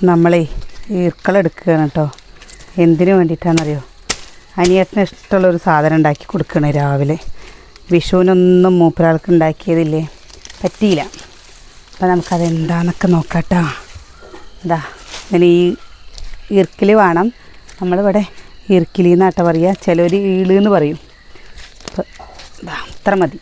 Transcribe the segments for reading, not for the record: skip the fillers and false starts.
നമ്മളെ ഈർക്കളെടുക്കുകയാണ് കേട്ടോ. എന്തിനു വേണ്ടിയിട്ടാണെന്നറിയോ? അനിയത്തിന് ഇഷ്ടമുള്ളൊരു സാധനം ഉണ്ടാക്കി കൊടുക്കണേ രാവിലെ. വിഷുവിനൊന്നും മൂപ്പരാൾക്ക് ഉണ്ടാക്കിയതില്ലേ, പറ്റിയില്ല. അപ്പോൾ നമുക്കതെന്താണെന്നൊക്കെ നോക്കാട്ടോ. എന്താ ഇങ്ങനെ ഈ ഈർക്കിലി വേണം. നമ്മളിവിടെ ഈർക്കിലി എന്നാട്ടോ പറയുക, ചിലർ ഈളെന്ന് പറയും. അപ്പോൾ അത്ര മതി.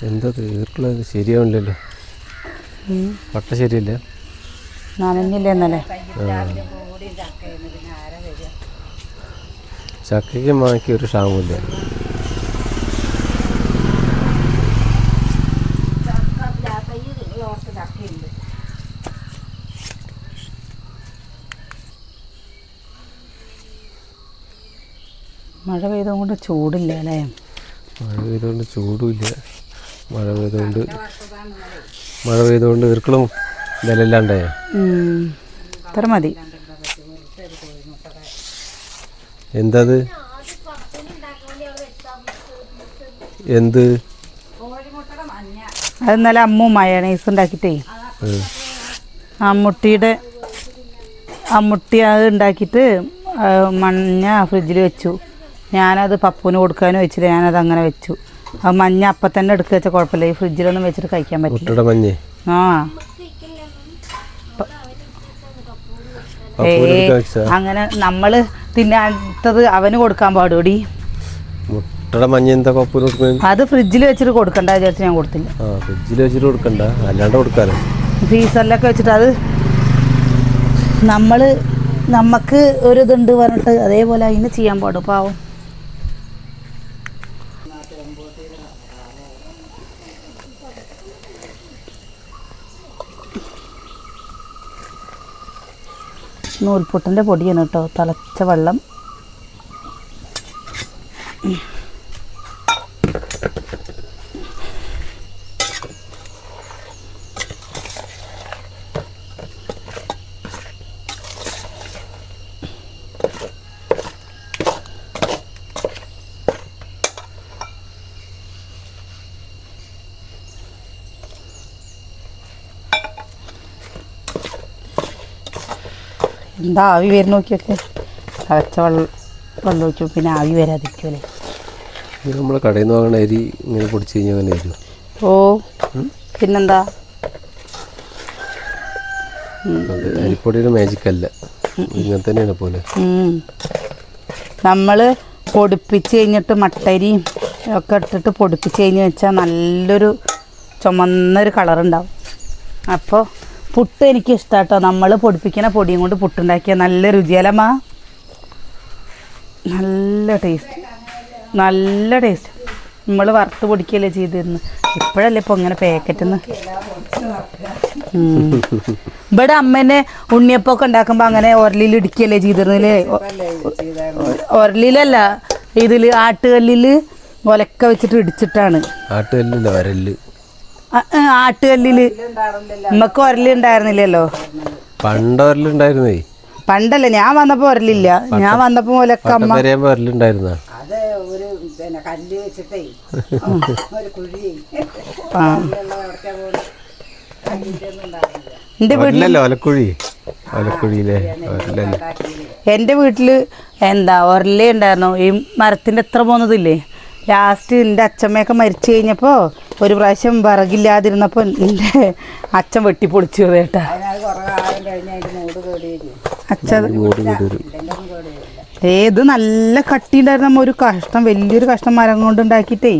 എന്താ ഈർക്കുള്ളത്? ശരിയാവില്ലല്ലോ, പട്ട ശരിയല്ല. നനഞ്ഞില്ലേ എന്നല്ലേ? ചക്കയ്ക്ക് മാക്കി ഒരു ക്ഷാമമില്ല. മഴ പെയ്തുകൊണ്ട് ചൂടില്ല അല്ലേ? മഴ പെയ്തുകൊണ്ട് ചൂടുമില്ല. മഴ പെയ്തുകൊണ്ട് ഈർക്കളും വിലയില്ലാണ്ടായ. ഇത്ര മതി. എന്തത്? എന്ത്? അത് ഇന്നലെ അമ്മു മയണൈസ് ഉണ്ടാക്കിയിട്ടേ, അമ്മുട്ടി അത് ഉണ്ടാക്കിയിട്ട് മഞ്ഞ ഫ്രിഡ്ജിൽ വെച്ചു. ഞാനത് പപ്പുവിന് കൊടുക്കാനും വെച്ചില്ല, ഞാനത് അങ്ങനെ വെച്ചു. ആ മഞ്ഞ അപ്പം തന്നെ എടുക്കുക വെച്ചാൽ കുഴപ്പമില്ല, ഈ ഫ്രിഡ്ജിലൊന്നും വെച്ചിട്ട് കഴിക്കാൻ പറ്റില്ല. മഞ്ഞ അങ്ങനെ നമ്മൾ തിന്നാത്തത് അവന് കൊടുക്കാൻ പാടുകൂടി. അത് ഫ്രിഡ്ജിൽ വെച്ചിട്ട് കൊടുക്കണ്ട വിചാരിച്ച് ഞാൻ കൊടുത്തില്ല. ഫ്രിഡ്ജിൽ വെച്ചിട്ട് കൊടുക്കണ്ട, അല്ലാണ്ട് കൊടുക്കാനോ? ഫ്രീസറിലൊക്കെ വെച്ചിട്ട് അത് നമുക്ക് ഒരു ഇതുണ്ട് പറഞ്ഞിട്ട് അതേപോലെ അതിന് ചെയ്യാൻ പാടും. പാവം. നൂൽപുട്ടിൻ്റെ പൊടിയാണ് കേട്ടോ, തിളച്ച വെള്ളം. എന്താ ആവി വരുന്ന നോക്കിയൊക്കെ, തിളച്ച വെള്ളം ഒഴിച്ചു, പിന്നെ ആവി വരാതിരിക്കുമല്ലേ. നമ്മളെ കടയിൽ നിന്ന് വാങ്ങണ അരി ഇങ്ങനെ പൊടിച്ച് കഴിഞ്ഞാൽ അങ്ങനെ ആയിരുന്നു. ഓ പിന്നെന്താ, അരിപ്പൊടിയുടെ മാജിക് അല്ല, ഇങ്ങനെ തന്നെയാണ് പോലെ. നമ്മൾ പൊടിപ്പിച്ച് കഴിഞ്ഞിട്ട് മട്ടരിയും ഒക്കെ ഇട്ടിട്ട് പൊടിപ്പിച്ച് കഴിഞ്ഞ് വെച്ചാൽ നല്ലൊരു ചുമന്നൊരു കളറുണ്ടാവും. അപ്പോൾ പുട്ട് എനിക്ക് ഇഷ്ടമാട്ടോ. നമ്മൾ പൊടിപ്പിക്കുന്ന പൊടിയും കൊണ്ട് പുട്ടുണ്ടാക്കിയ നല്ല രുചിയലമ്മ, നല്ല ടേസ്റ്റ്, നല്ല ടേസ്റ്റ്. നമ്മൾ വറുത്ത് പൊടിക്കുകയല്ലേ ചെയ്തിരുന്നു, ഇപ്പോഴല്ലേ ഇപ്പോൾ ഇങ്ങനെ പാക്കറ്റിന്ന്. ഇവിടെ അമ്മേനെ ഉണ്ണിയപ്പൊക്കെ ഉണ്ടാക്കുമ്പോൾ അങ്ങനെ ഉരലിൽ ഇടിക്കുകയല്ലേ ചെയ്തിരുന്നില്ലേ? ഉരലിലല്ല, ഇതിൽ ആട്ടുകല്ലിൽ ഒലക്ക വെച്ചിട്ട് ഇടിച്ചിട്ടാണ്. ആട്ടുകല്ലില്ല, വരല്. ആട്ടുകല്ലില് നമുക്ക് ഉരലുണ്ടായിരുന്നില്ലല്ലോ. പണ്ട് ഉരലുണ്ടായിരുന്നേ. പണ്ടല്ലേ, ഞാൻ വന്നപ്പോ ഉരലില്ല. ഞാൻ വന്നപ്പോ ഒലക്ക അമ്മ ഉരലുണ്ടായിരുന്ന എൻ്റെ വീട്ടില് എന്താ ഉരലേ ഉണ്ടായിരുന്നു. ഈ മരത്തിന്റെ എത്ര പോകുന്നതില്ലേ, ലാസ്റ്റ് എൻ്റെ അച്ഛമ്മയൊക്കെ മരിച്ചു കഴിഞ്ഞപ്പോൾ ഒരു പ്രാവശ്യം വിറകില്ലാതിരുന്നപ്പോൾ എൻ്റെ അച്ഛൻ വെട്ടിപ്പൊളിച്ചു കേട്ടാ. അച്ഛൻ ഏത് നല്ല കട്ടി ഉണ്ടായിരുന്നു. ഒരു കഷ്ണം, വലിയൊരു കഷ്ണം മരം കൊണ്ട് ഉണ്ടാക്കിയിട്ടേ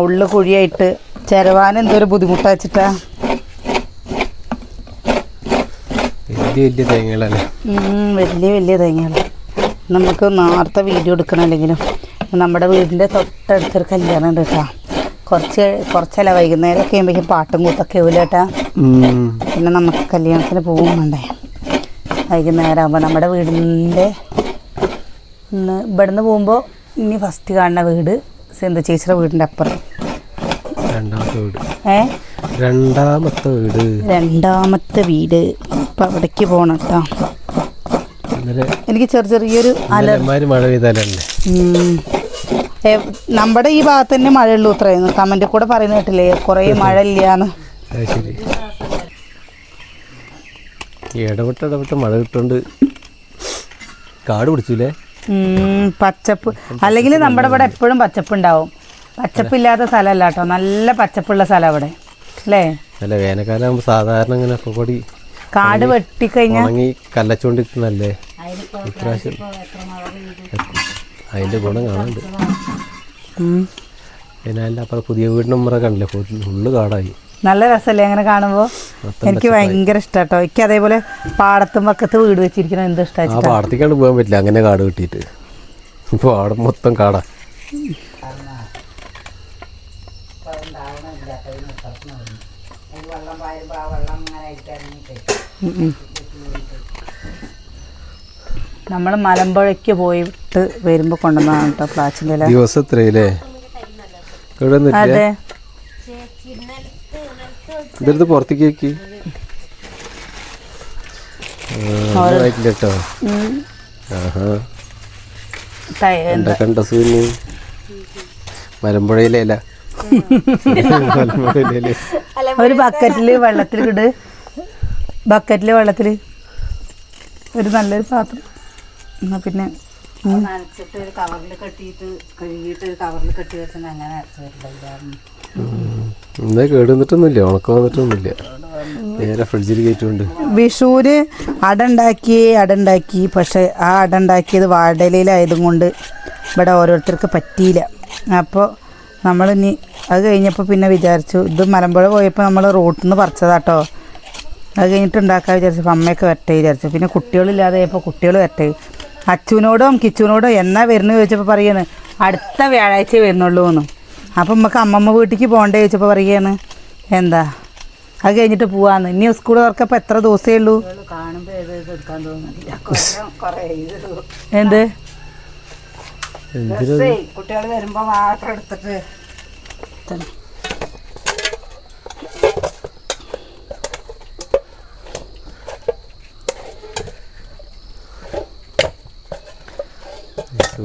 ഉള്ള കുഴിയായിട്ട് ചെരവാൻ എന്തൊരു ബുദ്ധിമുട്ടാ വെച്ചിട്ടാ. വലിയ തേങ്ങകൾ. നമുക്ക് നേരത്തെ വീഡിയോ എടുക്കണം. അല്ലെങ്കിലും നമ്മുടെ വീടിൻ്റെ തൊട്ടടുത്തൊരു കല്യാണം ഉണ്ട് കേട്ടോ. കുറച്ചല്ല വൈകുന്നേരമൊക്കെ ആകുമ്പോഴേക്കും പാട്ടും കൂത്തൊക്കെ ആവില്ലേട്ടാ. പിന്നെ നമുക്ക് കല്യാണത്തിന് പോകും വേണ്ടേ വൈകുന്നേരം ആകുമ്പോൾ. നമ്മുടെ വീടിൻ്റെ ഇവിടുന്ന് പോകുമ്പോൾ ഇനി ഫസ്റ്റ് കാണുന്ന വീട് സിന്ധു ചേച്ചിയുടെ വീടിൻ്റെ അപ്പുറം. രണ്ടാമത്തെ വീട്. അപ്പം അവിടേക്ക് പോകണം കേട്ടോ. എനിക്ക് ചെറിയൊരു നമ്മുടെ ഈ ഭാഗത്ത് തന്നെ മഴയുള്ളൂ ഇത്രയെന്ന് കമന്റ് കൂടെ പറയുന്ന കേട്ടില്ലേ കുറേ മഴ ഇല്ലാന്ന്. ഇടവിട്ട് മഴ കിട്ടുകൊണ്ട് കാട് പിടിച്ചില്ലേ. പച്ചപ്പ് അല്ലെങ്കിൽ നമ്മുടെ ഇവിടെ എപ്പോഴും പച്ചപ്പ് ഉണ്ടാവും. പച്ചപ്പില്ലാത്ത സ്ഥലമല്ല കേട്ടോ, നല്ല പച്ചപ്പുള്ള സ്ഥലം അവിടെ അല്ലേ. അല്ല വേനൽക്കാലം ആകുമ്പോൾ സാധാരണ ഇങ്ങനെ പൊടി കാട് വെട്ടിക്കഴിഞ്ഞാൽ കല്ലച്ചോണ്ടിരിക്കുന്നല്ലേ. ഇപ്രാവശ്യം അതിന്റെ ഗുണം കാണാനുണ്ട്. പിന്നെ അതിൻ്റെ അപ്പുറം പുതിയ വീടിൻ്റെ ഉമ്മറ കണ്ടില്ലേ, ഫുള്ള് കാടായി. നല്ല രസമല്ലേ അങ്ങനെ കാണുമ്പോൾ. എനിക്ക് ഭയങ്കര ഇഷ്ടം കേട്ടോ. എനിക്ക് അതേപോലെ പാടത്തും പക്കത്ത് വീട് വെച്ചിരിക്കണം എന്ത് ഇഷ്ടമാണ്. ആ പാടത്തേക്കാണ്ട് പോകാൻ പറ്റില്ല അങ്ങനെ കാട് കിട്ടിയിട്ട്. പാടം മൊത്തം കാടാ. നമ്മൾ മലമ്പുഴയ്ക്ക് പോയിട്ട് വരുമ്പോൾ കൊണ്ടുവന്നതാണ് കേട്ടോ പ്ലാച്ചിൻ്റെ ഇല. ദിവസം എത്രയില്ലേ അതെ. ഇതെടുത്ത് പുറത്തേക്ക് വെക്കി കേട്ടോ. കണ്ട സൂര്യ മലമ്പുഴയിലെ ഇല. ഒരു ബക്കറ്റില് വെള്ളത്തിൽ ഒരു നല്ലൊരു പാത്രം എന്നാ പിന്നെ നനച്ചിട്ട് ഒരു കവറിൽ കെട്ടിയിട്ട് കഴുകിയിട്ട് ഒരു കവറിൽ കെട്ടി വെച്ചാൽ അങ്ങനെ ഇന്നേ കേട് വന്നിട്ടൊന്നുമില്ല, ഉണക്കം വന്നിട്ടൊന്നുമില്ല. നേരെ ഫ്രിഡ്ജിൽ കയറ്റുകൊണ്ട്. വിഷുവിന് അടണ്ടാക്കി. പക്ഷെ ആ അടണ്ടാക്കിയത് വാഴയിലായതും കൊണ്ട് ഇവിടെ ഓരോരുത്തർക്ക് പറ്റിയില്ല. അപ്പോൾ നമ്മളിനി അത് കഴിഞ്ഞപ്പോൾ പിന്നെ വിചാരിച്ചു ഇത് മലമ്പുഴ പോയപ്പോൾ നമ്മൾ റോട്ടിൽ നിന്ന് പറിച്ചതാട്ടോ. അത് കഴിഞ്ഞിട്ട് ഉണ്ടാക്കാൻ വിചാരിച്ചപ്പോൾ അമ്മയൊക്കെ വരട്ടെ വിചാരിച്ചു. പിന്നെ കുട്ടികളില്ലാതെ ആയപ്പോൾ കുട്ടികൾ വരട്ടെ. അച്ചുവിനോടും കിച്ചുവിനോടും എന്നാ വരുന്നത് ചോദിച്ചപ്പോൾ പറയാണ് അടുത്ത വ്യാഴാഴ്ച വരുന്നുള്ളൂ എന്ന്. അപ്പം നമുക്ക് അമ്മമ്മ വീട്ടിലേക്ക് പോകണ്ടേ ചോദിച്ചപ്പോൾ പറയുകയാണ് എന്താ അത് കഴിഞ്ഞിട്ട് പോവാന്ന്. ഇനി സ്കൂൾ തുറക്കപ്പോൾ എത്ര ദിവസമേ ഉള്ളൂ. എന്ത് കുട്ടികൾ വരുമ്പോൾ മാത്രം എടുത്തിട്ട്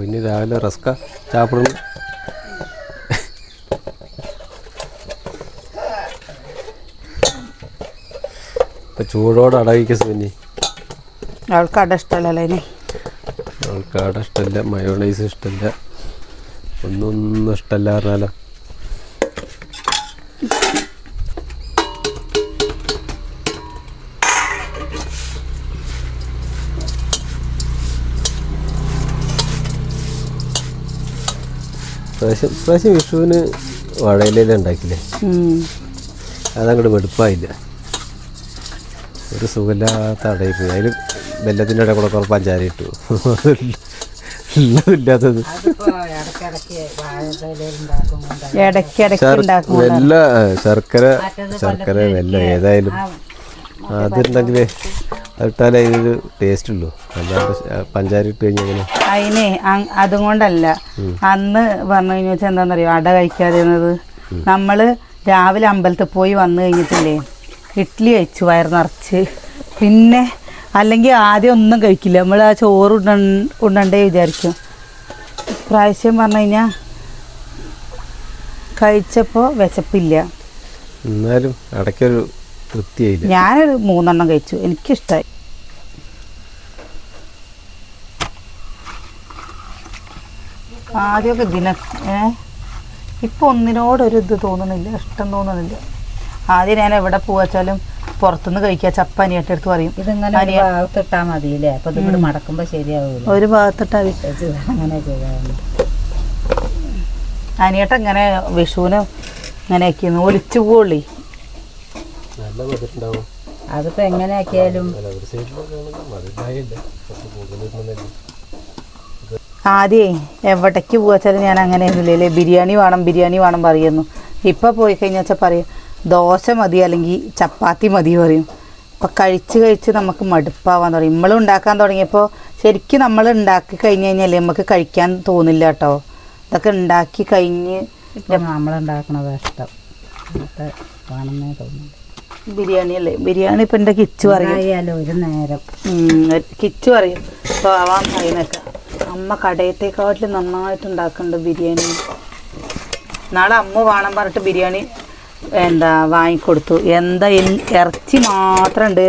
പിന്നെ രാവിലെ റസ്ക ചാപ്പിടുന്നു. ഇപ്പം ചൂടോടെ അടവിക്ക സുനി. അവൾക്ക് അട ഇഷ്ടമല്ലേ. അവൾക്ക് അട ഇഷ്ടമില്ല, മയോണൈസ് ഇഷ്ടമില്ല, ഒന്നും ഇഷ്ടമല്ല പറഞ്ഞാലോ. പ്രാവശ്യം വിഷുവിന് വാഴയില ഉണ്ടാക്കില്ലേ, അതങ്ങോട്ട് വെടുപ്പായില്ല. ഒരു സുഖമില്ലാത്ത അടയിൽ പോയി. അതിൽ വെല്ലത്തിൻ്റെ ഇടയിൽ കൂടെ കുറച്ച് പഞ്ചാര ഇട്ടു. ഇല്ലാത്തത് ശർക്കര വെല്ലം ഏതായാലും അതുണ്ടെങ്കിലേ അതിട്ടാലേ അതിനൊരു ടേസ്റ്റ് ഉള്ളൂ. അല്ലാണ്ട് പഞ്ചാര ഇട്ട് കഴിഞ്ഞാൽ അതിനെ അതുകൊണ്ടല്ല. അന്ന് പറഞ്ഞു കഴിഞ്ഞാൽ വെച്ചാൽ എന്താണെന്നറിയോ അട കഴിക്കാതിരുന്നത്. നമ്മൾ രാവിലെ അമ്പലത്തിൽ പോയി വന്നു കഴിഞ്ഞിട്ടില്ലേ ഇഡ്ഡലി കഴിച്ചു വയറ് നിറച്ച്. പിന്നെ അല്ലെങ്കിൽ ആദ്യം ഒന്നും കഴിക്കില്ല. നമ്മൾ ആ ചോറ് ഉണ്ടണ്ടേ വിചാരിക്കും. പ്രാവശ്യം പറഞ്ഞു കഴിഞ്ഞാൽ കഴിച്ചപ്പോൾ വിശപ്പില്ല. എന്നാലും അടയ്ക്കൊരു തൃപ്തിയായില്ല. ഞാനൊരു 3 എണ്ണം കഴിച്ചു, എനിക്കിഷ്ടമായി. ആദ്യമൊക്കെ ഇപ്പോൾ ഒന്നിനോടൊരു ഇത് തോന്നുന്നില്ല, ഇഷ്ടം തോന്നുന്നില്ല. ആദ്യം ഞാൻ എവിടെ പോവാച്ചാലും പുറത്തുനിന്ന് കഴിക്കുക. ചപ്പ അനിയട്ടെടുത്ത് പറയും ഇതിങ്ങനെ ഭാഗത്തിട്ടാൽ മതിയില്ലേ, അപ്പോൾ ഇതിവിടെ മടക്കുമ്പോൾ ശരിയാവില്ല. ഒരു ഭാഗത്തിട്ടാൽ അങ്ങനെ ചെയ്താൽ അനിയട്ട ഇങ്ങനെ വിഷുവിന് ഇങ്ങനെ ആക്കിയിരുന്നു ഒലിച്ചു പോവുള്ളി. അതിപ്പോൾ എങ്ങനെ ആക്കിയാലും ആദ്യമേ എവിടേക്ക് പോവാച്ചാലും ഞാൻ അങ്ങനെ ആയിരുന്നില്ലേ, ബിരിയാണി വേണം പറയുന്നു. ഇപ്പം പോയി കഴിഞ്ഞാൽ വെച്ചാൽ പറയും ദോശ മതി അല്ലെങ്കിൽ ചപ്പാത്തി മതി പറയും. അപ്പം കഴിച്ച് നമുക്ക് മടുപ്പാവാൻ തുടങ്ങി. നമ്മളും ഉണ്ടാക്കാൻ തുടങ്ങിയപ്പോൾ ശരിക്കും നമ്മൾ ഉണ്ടാക്കി കഴിഞ്ഞ് കഴിഞ്ഞാൽ നമുക്ക് കഴിക്കാൻ തോന്നില്ല കേട്ടോ. ഇതൊക്കെ ഉണ്ടാക്കി കഴിഞ്ഞ് നമ്മളുണ്ടാക്കണത് ഇഷ്ടം വേണമെന്നേ തോന്നുന്നു. ബിരിയാണി അല്ലേ? ബിരിയാണി ഇപ്പം എൻ്റെ കിച്ചു പറയും ഒരു നേരം കിച്ചു പറയും ഇപ്പോൾ ആവാൻ പറയുന്നൊക്കെ അമ്മ കടയത്തേക്കാട്ടിൽ നന്നായിട്ട് ഉണ്ടാക്കുന്നുണ്ട് ബിരിയാണി. നാളെ അമ്മ വേണം പറഞ്ഞിട്ട് ബിരിയാണി വാങ്ങിക്കൊടുത്തു. ഇറച്ചി മാത്രമുണ്ട്,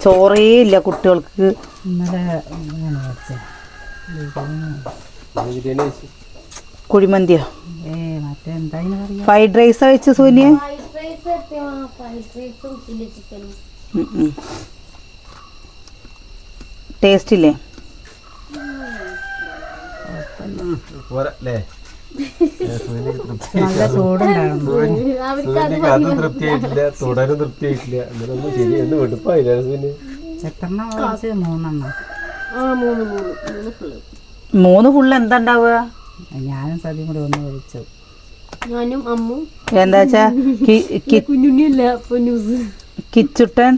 ചോറേ ഇല്ല കുട്ടികൾക്ക്. കുഴിമന്തിയോ ഫ്രൈഡ് റൈസ് കഴിച്ചു സൂര്യ? ടേസ്റ്റ് ഇല്ലേ? നല്ല ചൂടുണ്ടായിരുന്നു. തൃപ്തിയായിട്ടില്ല, തുടരും തൃപ്തിയായിട്ടില്ല. അങ്ങനൊന്നും ശരിയെന്ന് വെടുപ്പായില്ല. 3 ഫുള്ള് എന്താ ഉണ്ടാവുക? ഞാനും സദ്യയും കൂടി ഒന്ന് കഴിച്ചു. എന്താ വെച്ചാ കിച്ചുട്ടൻ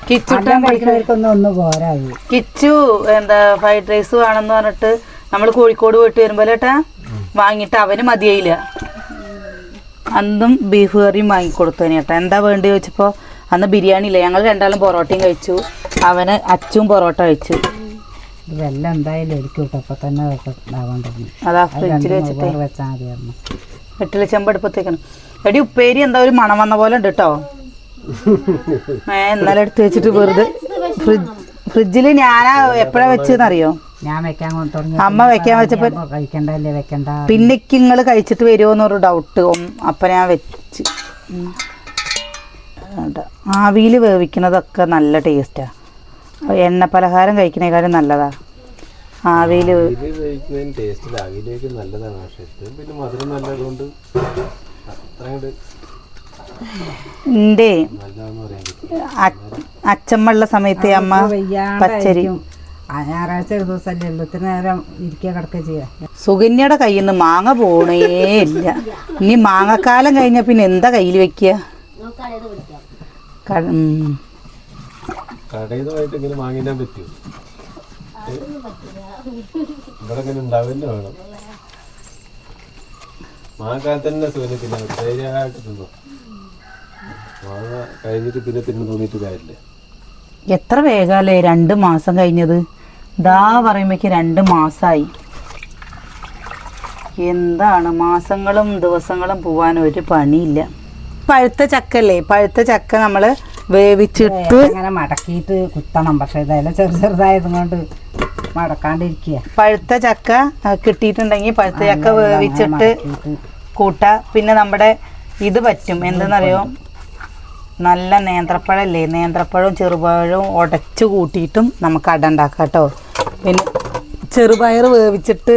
കിച്ചു ഫ്രൈഡ് റൈസ് വേണമെന്ന് പറഞ്ഞിട്ട് നമ്മൾ കോഴിക്കോട് പോയിട്ട് വരുമ്പോലേട്ടാ വാങ്ങിയിട്ട് അവന് മതിയായില്ല. അന്നും ബീഫ് കറിയും വാങ്ങിക്കൊടുത്തു ചേട്ടാ. എന്താ വേണ്ടി ചോദിച്ചപ്പോൾ അന്ന് ബിരിയാണി ഇല്ല, ഞങ്ങൾ രണ്ടാളും പൊറോട്ടയും കഴിച്ചു, അവന് അച്ചും പൊറോട്ട കഴിച്ചു. ഇതെല്ലാം എന്തായാലും എനിക്ക് അപ്പൊ തന്നെ അതാ ഫ്രിഡ്ജിൽ വെച്ചിട്ട് വെച്ചാൽ മതിയായിരുന്നു. 8 ചെമ്പെടുപ്പത്തേക്കാണ്. എടി ഉപ്പേരി എന്താ ഒരു മണം വന്ന പോലെ ഉണ്ട് കേട്ടോ. ഇന്നലെ എടുത്ത് വെച്ചിട്ട് വെറുതെ ഫ്രിഡ്ജിൽ ഞാനാ എപ്പോഴാ വെച്ചെന്നറിയോ? ഞാൻ വെക്കാൻ അമ്മ വെക്കാൻ വെച്ചപ്പോ കഴിക്കണ്ടല്ലേ വെക്കണ്ട. പിന്നേക്ക് നിങ്ങൾ കഴിച്ചിട്ട് വരുമോ എന്നൊരു ഡൗട്ട്. അപ്പൊ ഞാൻ വെച്ച് ആവിയിൽ വേവിക്കുന്നതൊക്കെ നല്ല ടേസ്റ്റാ. എണ്ണ പലഹാരം കഴിക്കുന്നതിനേക്കാളും നല്ലതാ ആവിയിൽ എൻ്റെ അച്ഛമ്മ ഉള്ള സമയത്ത് അമ്മ പച്ചരി ഞായറാഴ്ച ഒരു ദിവസമല്ലേ ഉള്ളൂ, ഇത്ര നേരം ഇരിക്കുക കിടക്കുക ചെയ്യാം. സുകന്യയുടെ കയ്യിൽ നിന്ന് മാങ്ങ പോണേ ഇല്ല. ഇനി മാങ്ങക്കാലം കഴിഞ്ഞ പിന്നെ എന്താ കയ്യിൽ വെക്കുക? കടയിലുമായിട്ട് ഇങ്ങനെ വാങ്ങിക്കാൻ പറ്റുമോ? ഇവിടെ ഇങ്ങനെ ഉണ്ടാവില്ല. വേണം മാങ്ങക്കാലത്ത് തന്നെ സുഖത്തിന് ധൈര്യമായിട്ട് തിന്നു. മാങ്ങ കഴിഞ്ഞിട്ട് പിന്നെ തിന്നു തോന്നിയിട്ട് കാര്യമില്ല. എത്ര വേഗമല്ലേ 2 മാസം കഴിഞ്ഞത്. ഇതാ പറയുമ്പോഴേക്ക് 2 മാസമായി. എന്താണ് മാസങ്ങളും ദിവസങ്ങളും പോവാൻ ഒരു പണിയില്ല. പഴുത്ത ചക്കല്ലേ, പഴുത്ത ചക്ക നമ്മൾ വേവിച്ചിട്ട് അങ്ങനെ മടക്കിയിട്ട് കുത്തണം. പക്ഷെ ഇതെല്ലാം ചെറുതായത് കൊണ്ട് മടക്കാണ്ടിരിക്കുക. പഴുത്ത ചക്ക കിട്ടിയിട്ടുണ്ടെങ്കിൽ പഴുത്ത ചക്ക വേവിച്ചിട്ട് കൂട്ടാ. പിന്നെ നമ്മുടെ ഇത് പറ്റും, എന്തെന്നറിയോ, നല്ല നേന്ത്രപ്പഴല്ലേ, നേന്ത്രപ്പഴവും ചെറുപഴവും ഉടച്ചു കൂട്ടിയിട്ടും നമുക്ക് അട ഉണ്ടാക്കാം കേട്ടോ. പിന്നെ ചെറുപയർ വേവിച്ചിട്ട്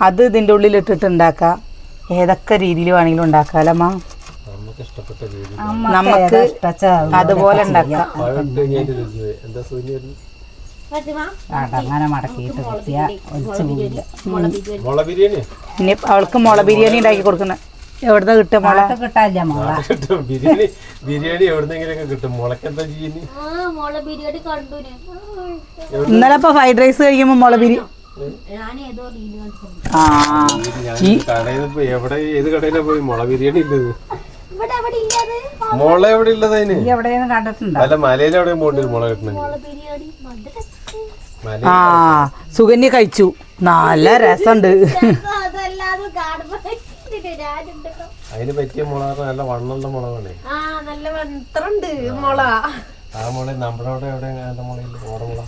അത് ഇതിൻ്റെ ഉള്ളിലിട്ടിട്ട് ഉണ്ടാക്കാം. ഏതൊക്കെ രീതിയിൽ വേണമെങ്കിലും ഉണ്ടാക്കാമല്ലമ്മ, നമുക്ക് അതുപോലെ ഉണ്ടാക്കാം. അങ്ങനെ മടക്കിയിട്ട് ഇനി അവൾക്ക് മുള ബിരിയാണി ഉണ്ടാക്കി കൊടുക്കണ. എവിടുന്ന കിട്ടുക? മുള കിട്ടാല്ല. മുള ബിരിയാണി എവിടുന്നെങ്കിലും കിട്ടും. മുളക്കെന്താ ചെയ്യുന്നത്? ഇന്നലെ ഇപ്പൊ ഫ്രൈഡ് റൈസ് കഴിക്കുമ്പോ മുള ബിരിയാണി എവിടെ ഏത് കടയിലാ പോയി മുള ബിരിയാണി ഇല്ലത്? മുള എവിടെ ഉള്ളത്? അതിന് അല്ല മലയിൽ എവിടെ പോകേണ്ടി മുള കിട്ടണമെങ്കിൽ. ആ സുകന്യ കഴിച്ചു, നല്ല രസമുണ്ട്. അതിന് പറ്റിയ മുള നല്ല വണ്ണുള്ള മുളകാണേ. ആ മുള നമ്മുടെ അവിടെ എവിടെ മുളയില്ല, ഓടമുള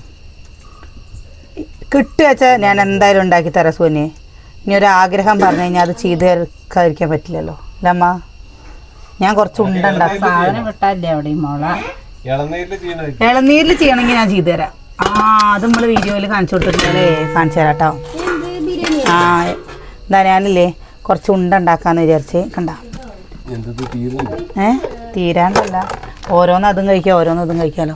കിട്ടുവച്ചാ ഞാൻ എന്തായാലും ഉണ്ടാക്കി തരാം സുകന്യെ. ഇനി ഒരു ആഗ്രഹം പറഞ്ഞു കഴിഞ്ഞാൽ അത് ചെയ്ത് തീർക്കാതിരിക്കാൻ പറ്റില്ലല്ലോ അല്ലമ്മ. ഞാൻ കുറച്ച് ഉണ്ടാക്കും. സാധനം കിട്ടാല്ലേ അവിടെ മുള. ഇളനീരിൽ ചെയ്യണമെങ്കിൽ ഞാൻ ചെയ്തു തരാം. ആ അത് നമ്മൾ വീഡിയോയിൽ കാണിച്ചു കൊടുത്തിട്ടുണ്ടല്ലേ, കാണിച്ചു തരാം കേട്ടോ. ആ എന്താ ഞാനില്ലേ കുറച്ച് ഉണ്ടാക്കാന്ന് വിചാരിച്ച്. കണ്ട തീരാണ്ടല്ല, ഓരോന്ന് അതും കഴിക്കാം, ഓരോന്നും അതും കഴിക്കാലോ.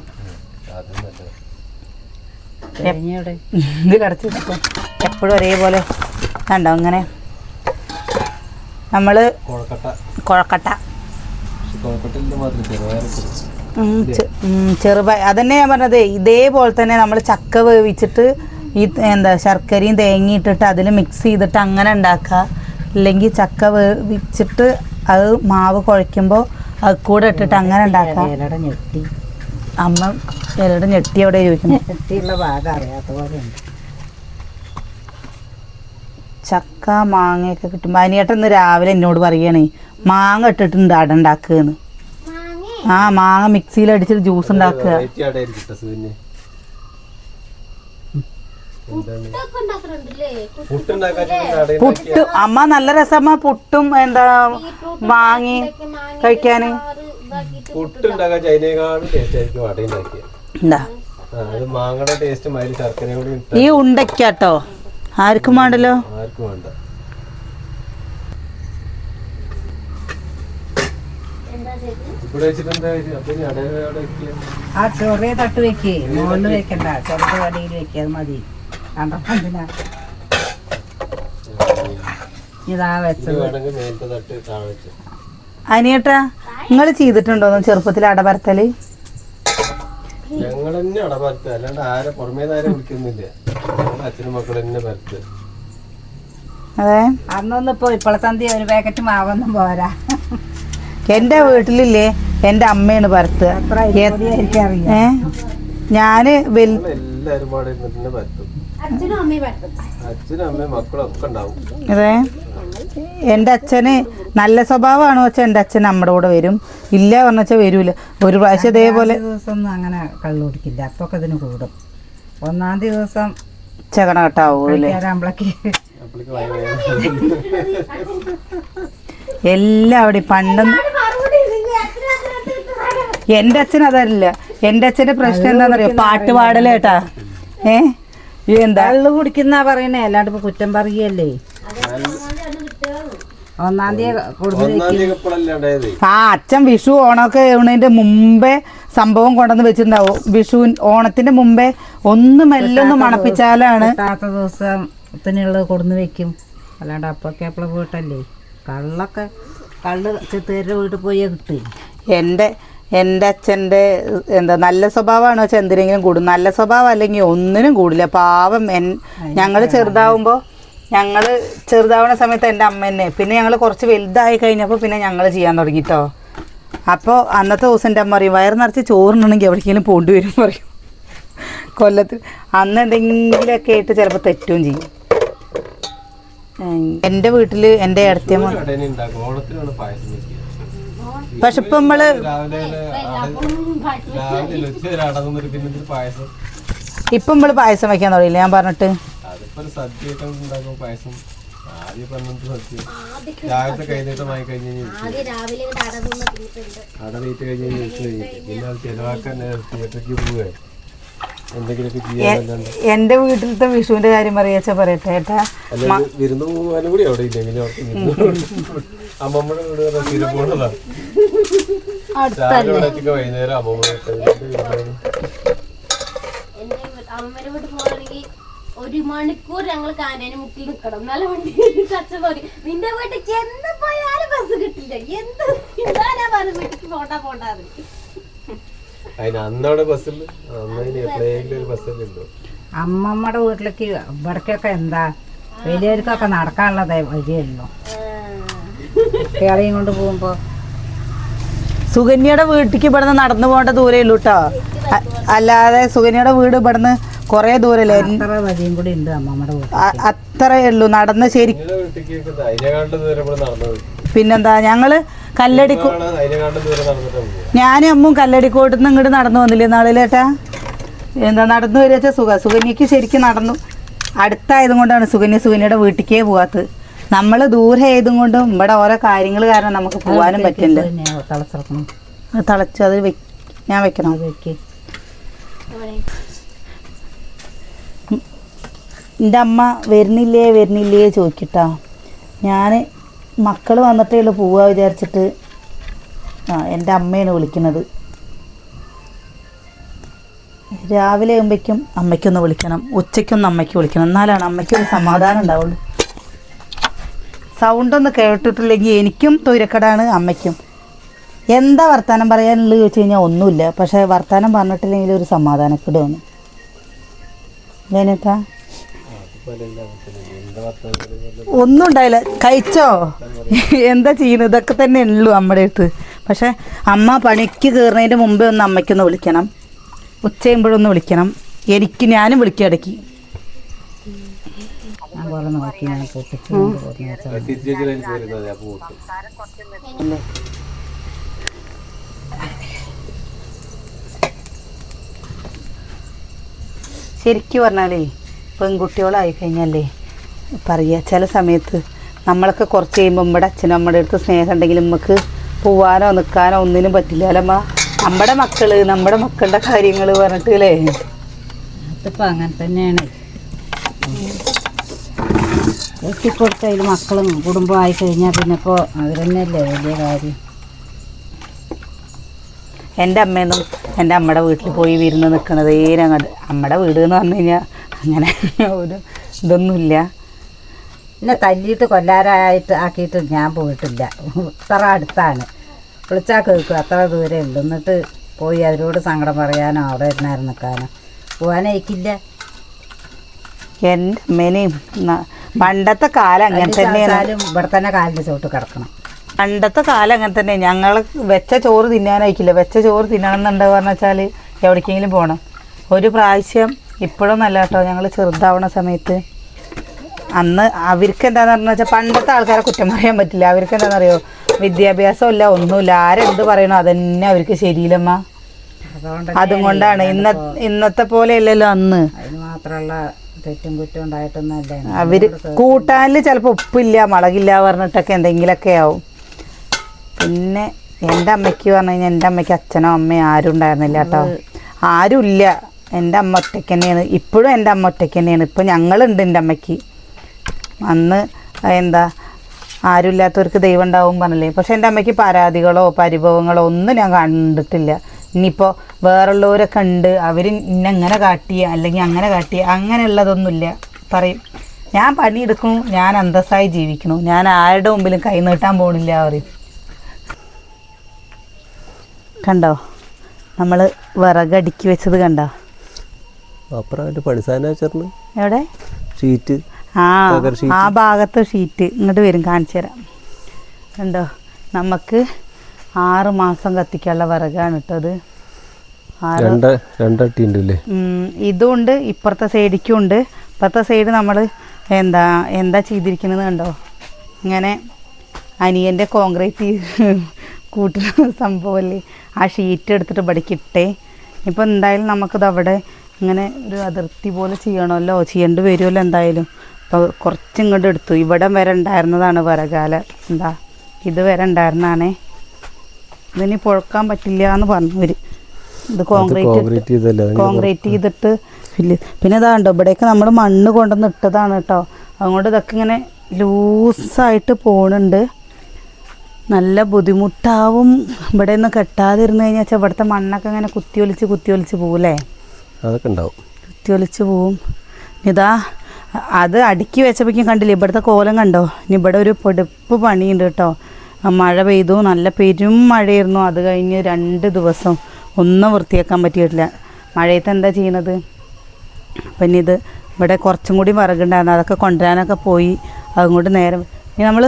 ഇത് കിടച്ച് എപ്പോഴും ഒരേപോലെ കണ്ടോ ഇങ്ങനെ നമ്മൾ കുഴക്കട്ട ചെറുപായ അതന്നെ ഞാൻ പറഞ്ഞത്. ഇതേപോലെ തന്നെ നമ്മൾ ചക്ക വേവിച്ചിട്ട് ഈ എന്താ ശർക്കരയും തേങ്ങയും ഇട്ടിട്ട് അതിൽ മിക്സ് ചെയ്തിട്ട് അങ്ങനെ ഉണ്ടാക്കുക. ഇല്ലെങ്കിൽ ചക്ക വേവിച്ചിട്ട് അത് മാവ് കുഴയ്ക്കുമ്പോൾ അത് കൂടെ ഇട്ടിട്ട് അങ്ങനെ ഉണ്ടാക്കാം. ഞെട്ടി അമ്മ ഇലയുടെ ഞെട്ടി അവിടെ ചോദിക്കുന്നു. ഞെട്ടിയുള്ള ഭാഗം അറിയാത്ത പോലെ ഉണ്ട്. ചക്ക മാങ്ങയൊക്കെ കിട്ടുമ്പോൾ അനിയേട്ടൻ ഇന്ന് രാവിലെ എന്നോട് പറയുകയാണേ മാങ്ങ ഇട്ടിട്ടുണ്ട് അട ഉണ്ടാക്കുകയെന്ന്. ആ മാങ്ങ മിക്സിയിൽ അടിച്ചിട്ട് ജ്യൂസ് ഉണ്ടാക്കുക. പുട്ട് അമ്മ നല്ല രസമ്മ. പുട്ടും എന്താ വാങ്ങി കഴിക്കാന് ഈ ഉണ്ടക്കാട്ടോ ആർക്കും വേണ്ടല്ലോ. ആ ചെറിയ തട്ട് വെക്ക്, മുകളിൽ വെക്കണ്ട, ചെറുത് കടിയിൽ വെക്കുക, അത് മതി. ഇതാ വെച്ചത്. അനിയേട്ടാ നിങ്ങൾ ചെയ്തിട്ടുണ്ടോ ചെറുപ്പത്തിൽ അടപരത്തല്? ഞങ്ങൾ തന്നെ അടപരത്ത്, അല്ലാണ്ട് ആരെ പുറമേ ആരെ വിളിക്കുന്നില്ല. അച്ഛനും മക്കളും തന്നെ പരത്ത്. അതെ, അന്നൊന്നും ഇപ്പൊ ഇപ്പോഴത്തെ ഒരു പാക്കറ്റ് മാവൊന്നും പോരാ. എൻ്റെ വീട്ടിലില്ലേ എൻ്റെ അമ്മയാണ് പരത്ത്. ഞാന് എല്ലാരും പാടെ ഇരുന്നിട്ട് പരത്തും. അച്ഛനും അമ്മയും മക്കളും ഒക്കെ ഉണ്ടാവും. അതെ, എൻ്റെ അച്ഛന് നല്ല സ്വഭാവമാണോ വെച്ചാൽ എൻ്റെ അച്ഛൻ നമ്മുടെ കൂടെ വരും. ഇല്ല പറഞ്ഞാൽ വരൂല. ഒരു പ്രാവശ്യം ഇതേപോലെ ദിവസം അങ്ങനെ കള്ളു കുടിക്കില്ല, അപ്പൊക്കെ ഇതിന് കൂടും. ഒന്നാം ദിവസം ചകണ കെട്ടാവൂല്ലേ എല്ലാവിടെയും പണ്ടും. എൻ്റെ അച്ഛൻ അതല്ല. എൻ്റെ അച്ഛൻ്റെ പ്രശ്നം എന്താണെന്നറിയോ? പാട്ട് പാടലേട്ടാ. എന്താ കള്ളു കുടിക്കുന്ന പറയണേ, അല്ലാണ്ട് ഇപ്പൊ കുറ്റം പറയുകയല്ലേ. ഒന്നാം തീയതി ആ അച്ഛൻ വിഷു ഓണമൊക്കെ എഴുന്നതിന്റെ മുമ്പേ സംഭവം കൊണ്ടുവന്ന് വെച്ചിട്ടുണ്ടാവും. വിഷു ഓണത്തിന്റെ മുമ്പേ ഒന്ന് മെല്ലൊന്ന് മണപ്പിച്ചാലാണ്. ദിവസത്തിനുള്ളത് കൊടുന്ന് വെക്കും. അല്ലാണ്ട് അപ്പൊക്കെ എപ്പോഴും പോയിട്ടല്ലേ. കള്ള് ചെത്തുകാരുടെ വീട്ടിൽ പോയാൽ കിട്ടും. എൻ്റെ അച്ഛൻ്റെ എന്താ നല്ല സ്വഭാവമാണോ വെച്ചാൽ എന്തിനെങ്കിലും കൂടും. നല്ല സ്വഭാവം അല്ലെങ്കിൽ ഒന്നിനും കൂടില്ല. പാവം. ഞങ്ങൾ ചെറുതാവുന്ന സമയത്ത് എൻ്റെ അമ്മ തന്നെ. പിന്നെ ഞങ്ങൾ കുറച്ച് വലുതായി കഴിഞ്ഞപ്പോൾ പിന്നെ ഞങ്ങൾ ചെയ്യാൻ തുടങ്ങിട്ടോ. അപ്പോൾ അന്നത്തെ ദിവസം എൻ്റെ അമ്മ പറയും, വയറ് നിറച്ച് ചോറുണ്ടെങ്കിൽ എവിടേക്കെങ്കിലും പോണ്ടി വരും പറയും. കൊല്ലത്തിൽ അന്ന് എന്തെങ്കിലുമൊക്കെ ആയിട്ട് ചിലപ്പോൾ തെറ്റുകയും ചെയ്യും. എൻ്റെ വീട്ടിൽ എൻ്റെ ഇടത്തേമ്മ. പക്ഷെ ഇപ്പം നമ്മള് പായസം വെക്കാൻ തുടങ്ങിയില്ല ഞാൻ പറഞ്ഞിട്ട്. എന്റെ വീട്ടിലത്തെ വിഷുവിന്റെ കാര്യം പറയാച്ചാ പറയട്ടെ ഏട്ടാ. വിരുന്ന് പോകാനും കൂടി അവിടെ ഇല്ലെങ്കിൽ അമ്മമ്മയുടെ വീട് പോണതാ. വൈകുന്നേരം അമ്മയുടെ വീട്ടിൽ പോകണമെങ്കിൽ 1 മണിക്കൂർ ഞങ്ങൾ കാനേനെ മുക്കി നിൽക്കണം. നല്ല വണ്ടി കച്ച പോരി. നിന്റെ വീട്ടിൽ എന്ത് പോയാലും ബസ് കിട്ടില്ല. എന്ത് ഇതാ പറഞ്ഞു വീട്ടിൽ പോണ്ടാതെ. അതിന് അന്നവിടെ ബസ്സിൽ എപ്പോഴെങ്കിലും ഒരു ബസ്സല്ലോ. അമ്മമ്മയുടെ വീട്ടിലേക്ക് ഇവിടക്കൊക്കെ എന്താ വലിയവർക്കൊക്കെ നടക്കാനുള്ളത് വഴിയല്ലോ. കുട്ടികളെയും കൊണ്ട് പോകുമ്പോ സുകന്യയുടെ വീട്ടിലേക്ക് ഇവിടുന്ന് നടന്നു പോകേണ്ട ദൂരേ ഉള്ളൂ കേട്ടോ. അല്ലാതെ സുകന്യയുടെ വീട് ഇവിടുന്ന് കൊറേ ദൂരല്ലേ. അത്ര വഴിയും കൂടി ഉണ്ട് അമ്മമ്മയുടെ വീട്ടിൽ. അത്രേ ഉള്ളൂ നടന്ന്. ശരിക്കും പിന്നെന്താ ഞങ്ങള് കല്ലടിക്കോ ഞാനും അമ്മും കല്ലടിക്കോട്ട് നിന്ന് ഇങ്ങോട്ട് നടന്നു വന്നില്ലേ നാളിലേട്ടാ. എന്താ നടന്നു വരിക വെച്ചാൽ സുകന്യക്ക് ശരിക്കും നടന്നു. അടുത്തായതും കൊണ്ടാണ് സുകന്യയുടെ വീട്ടിലേക്കേ പോകാത്തത്. നമ്മൾ ദൂരെ ആയതും കൊണ്ടും ഇവിടെ ഓരോ കാര്യങ്ങൾ കാരണം നമുക്ക് പോകാനും പറ്റില്ല. തിളച്ചു അത് ഞാൻ വെക്കണം. എൻ്റെ അമ്മ വരുന്നില്ലേ ചോദിക്കട്ടാ. ഞാൻ മക്കൾ വന്നിട്ടേ ഉള്ളൂ പോവാ വിചാരിച്ചിട്ട്. എൻ്റെ അമ്മയാണ് വിളിക്കുന്നത്. രാവിലെ ആകുമ്പോഴേക്കും അമ്മയ്ക്കൊന്ന് വിളിക്കണം, ഉച്ചയ്ക്കൊന്ന് അമ്മയ്ക്ക് വിളിക്കണം. എന്നാലാണ് അമ്മയ്ക്കൊരു സമാധാനം ഉണ്ടാവുള്ളൂ. സൗണ്ടൊന്ന് കേട്ടിട്ടില്ലെങ്കിൽ എനിക്കും തൊരക്കടാണ്, അമ്മയ്ക്കും. എന്താ വർത്താനം പറയാനുള്ളത് ചോദിച്ചു കഴിഞ്ഞാൽ ഒന്നുമില്ല. പക്ഷേ വർത്താനം പറഞ്ഞിട്ടില്ലെങ്കിൽ ഒരു സമാധാനക്കേടാണ്. വേനേട്ടാ ഒന്നും ഉണ്ടായില്ല. കഴിച്ചോ? എന്താ ചെയ്യുന്നത്? ഇതൊക്കെ തന്നെ ഉള്ളൂ നമ്മുടെ അടുത്ത്. പക്ഷെ അമ്മ പണിക്ക് കയറുന്നതിൻ്റെ മുമ്പേ ഒന്ന് അമ്മയ്ക്കൊന്ന് വിളിക്കണം, ഉച്ചയുമ്പോഴൊന്ന് വിളിക്കണം. ഞാനും വിളിക്കും ഇടയ്ക്ക്. ശരിക്കും പറഞ്ഞാലേ പെൺകുട്ടികളായി കഴിഞ്ഞാലേ പറയുക, ചില സമയത്ത് നമ്മളൊക്കെ കുറച്ച് കഴിയുമ്പോൾ നമ്മുടെ അച്ഛനും നമ്മുടെ അടുത്ത് സ്നേഹം ഉണ്ടെങ്കിൽ നമുക്ക് പോവാനോ നിൽക്കാനോ ഒന്നിനും പറ്റില്ല അല്ലമ്മ. നമ്മുടെ മക്കള് നമ്മുടെ മക്കളുടെ കാര്യങ്ങൾ പറഞ്ഞിട്ട് അല്ലേ. അതിപ്പോൾ അങ്ങനെ തന്നെയാണ്. എത്തിക്കൊടുത്തതിൽ മക്കളും കുടുംബം ആയി കഴിഞ്ഞാൽ പിന്നെ ഇപ്പോൾ അവർ തന്നെയല്ലേ വലിയ കാര്യം. എൻ്റെ അമ്മയൊന്നും എൻ്റെ അമ്മയുടെ വീട്ടിൽ പോയി വിരുന്ന് നിൽക്കണതേ ഞങ്ങളുടെ അമ്മയുടെ വീട് എന്ന് പറഞ്ഞു കഴിഞ്ഞാൽ അങ്ങനെ ഒരു ഇതൊന്നുമില്ല. പിന്നെ തല്ലിയിട്ട് കൊല്ലാരായിട്ട് ആക്കിയിട്ട് ഞാൻ പോയിട്ടില്ല. ഇത്ര അടുത്താണ്, വിളിച്ചാൽ കേൾക്കും, അത്ര ദൂരമേ ഉള്ളൂ. എന്നിട്ട് പോയി അവരോട് സങ്കടം പറയാനോ അവിടെ ഇരുന്നായിരുന്നു നിൽക്കാനോ പോകാനയക്കില്ല. എൻ്റെ അമ്മേനെയും പണ്ടത്തെ കാലം അങ്ങനെ തന്നെയാണ്. ഇവിടെ തന്നെ കാലിൻ്റെ ചോട്ട് കിടക്കണം. പണ്ടത്തെ കാലം അങ്ങനെ തന്നെ. ഞങ്ങൾ വെച്ച ചോറ് തിന്നാനായിക്കില്ല. വെച്ച ചോറ് തിന്നണമെന്നുണ്ടെന്ന് പറഞ്ഞാൽ എവിടേക്കെങ്കിലും പോകണം. ഒരു പ്രാവശ്യം ഇപ്പോഴൊന്നല്ല കേട്ടോ, ഞങ്ങൾ ചെറുതാവണ സമയത്ത് അന്ന് അവർക്ക് എന്താണെന്ന് വെച്ചാൽ പണ്ടത്തെ ആൾക്കാരെ കുറ്റം പറയാൻ പറ്റില്ല. അവർക്ക് എന്താണെന്നറിയോ, വിദ്യാഭ്യാസം ഇല്ല, ഒന്നുമില്ല. ആരെന്ത് പറയണോ അതന്നെ അവർക്ക് ശരിയില്ലമ്മ. അതുകൊണ്ടാണ് ഇന്നത്തെ പോലെ അല്ലല്ലോ അന്ന്. അതിന് മാത്രമുള്ള തെറ്റും കുറ്റം ഉണ്ടായിട്ടൊന്നുമല്ല. അവര് കൂട്ടാനിൽ ചിലപ്പോൾ ഉപ്പില്ല മുളകില്ല പറഞ്ഞിട്ടൊക്കെ എന്തെങ്കിലുമൊക്കെ ആവും. പിന്നെ എൻ്റെ അമ്മയ്ക്ക് പറഞ്ഞു കഴിഞ്ഞാൽ എൻ്റെ അമ്മയ്ക്ക് അച്ഛനോ അമ്മയോ ആരും ഉണ്ടായിരുന്നില്ല കേട്ടോ. ആരുമില്ല. എൻ്റെ അമ്മ ഒറ്റയ്ക്ക് തന്നെയാണ്. ഇപ്പോഴും എൻ്റെ അമ്മ ഒറ്റയ്ക്ക് തന്നെയാണ്. ഇപ്പോൾ ഞങ്ങളുണ്ട് എൻ്റെ അമ്മയ്ക്ക്. അന്ന് എന്താ ആരുമില്ലാത്തവർക്ക് ദൈവം ഉണ്ടാവും പറഞ്ഞില്ലേ. പക്ഷെ എൻ്റെ അമ്മയ്ക്ക് പരാതികളോ പരിഭവങ്ങളോ ഒന്നും ഞാൻ കണ്ടിട്ടില്ല. ഇനിയിപ്പോൾ വേറുള്ളവരൊക്കെ ഉണ്ട്, അവർ ഇന്നെങ്ങനെ കാട്ടി അല്ലെങ്കിൽ അങ്ങനെ കാട്ടി, അങ്ങനെയുള്ളതൊന്നുമില്ല. പറയും ഞാൻ പണിയെടുക്കണു, ഞാൻ അന്തസ്സായി ജീവിക്കണു, ഞാൻ ആരുടെ മുമ്പിലും കൈ നീട്ടാൻ പോകണില്ല പറയും. കണ്ടോ നമ്മൾ വിറകടുക്കി വെച്ചത് കണ്ടോ? എവിടെ? ഷീറ്റ്. ആ ഭാഗത്ത് ഷീറ്റ് ഇങ്ങോട്ട് വരും, കാണിച്ചു തരാം. കണ്ടോ, നമുക്ക് 6 മാസം കത്തിക്കാനുള്ള വിറകാണ് ഇട്ടത്. ഇതുണ്ട്, ഇപ്പുറത്തെ സൈഡിക്കും ഉണ്ട്. ഇപ്പുറത്തെ സൈഡ് നമ്മൾ എന്താ ചെയ്തിരിക്കുന്നത് കണ്ടോ? ഇങ്ങനെ അനിയൻ്റെ കോൺക്രീറ്റ് കൂട്ടുന്ന സംഭവമല്ലേ, ആ ഷീറ്റ് എടുത്തിട്ട് ഇവിടേക്കിട്ടേ. ഇപ്പം എന്തായാലും നമുക്കിത് അവിടെ ഇങ്ങനെ ഒരു അതിർത്തി പോലെ ചെയ്യണമല്ലോ, ചെയ്യേണ്ടി വരുമല്ലോ എന്തായാലും. അപ്പോൾ കുറച്ചിങ്ങോട്ട് എടുത്തു. ഇവിടെ വരെ ഉണ്ടായിരുന്നതാണ് വിറകാല. ഇത് വരെ ഉണ്ടായിരുന്നതാണേ. ഇതിനി പൊഴക്കാൻ പറ്റില്ല എന്ന് പറഞ്ഞു ഇവർ. ഇത് കോൺക്രീറ്റ് ചെയ്തിട്ട് പിന്നെ ഇതാണ്ടോ ഇവിടേക്ക് നമ്മൾ മണ്ണ് കൊണ്ടുവന്ന് ഇട്ടതാണ് കേട്ടോ. അതുകൊണ്ട് ഇതൊക്കെ ഇങ്ങനെ ലൂസായിട്ട് പോണുണ്ട്. നല്ല ബുദ്ധിമുട്ടാവും ഇവിടെ നിന്ന് കെട്ടാതിരുന്ന് കഴിഞ്ഞാൽ. ഇവിടുത്തെ മണ്ണൊക്കെ ഇങ്ങനെ കുത്തിയൊലിച്ച് പോകൂലേ, അതൊക്കെ ഉണ്ടാവും, കുത്തിയൊലിച്ച് പോവും. ഇതാ അത് അടുക്കി വെച്ചപ്പോഴേക്കും കണ്ടില്ലേ ഇവിടുത്തെ കോലം കണ്ടോ? ഇനി ഇവിടെ ഒരു പൊടുപ്പ് പണിയുണ്ട് കേട്ടോ. മഴ പെയ്തു, നല്ല പെരും മഴയായിരുന്നു. അത് കഴിഞ്ഞ് 2 ദിവസം ഒന്നും വൃത്തിയാക്കാൻ പറ്റിയിട്ടില്ല. മഴയത്ത് എന്താ ചെയ്യണത്? പിന്നെ ഇത് ഇവിടെ കുറച്ചും കൂടി വിറകുണ്ടായിരുന്നു, അതൊക്കെ കൊണ്ടുവരാനൊക്കെ പോയി. അതുകൊണ്ട് നേരം ഇനി നമ്മൾ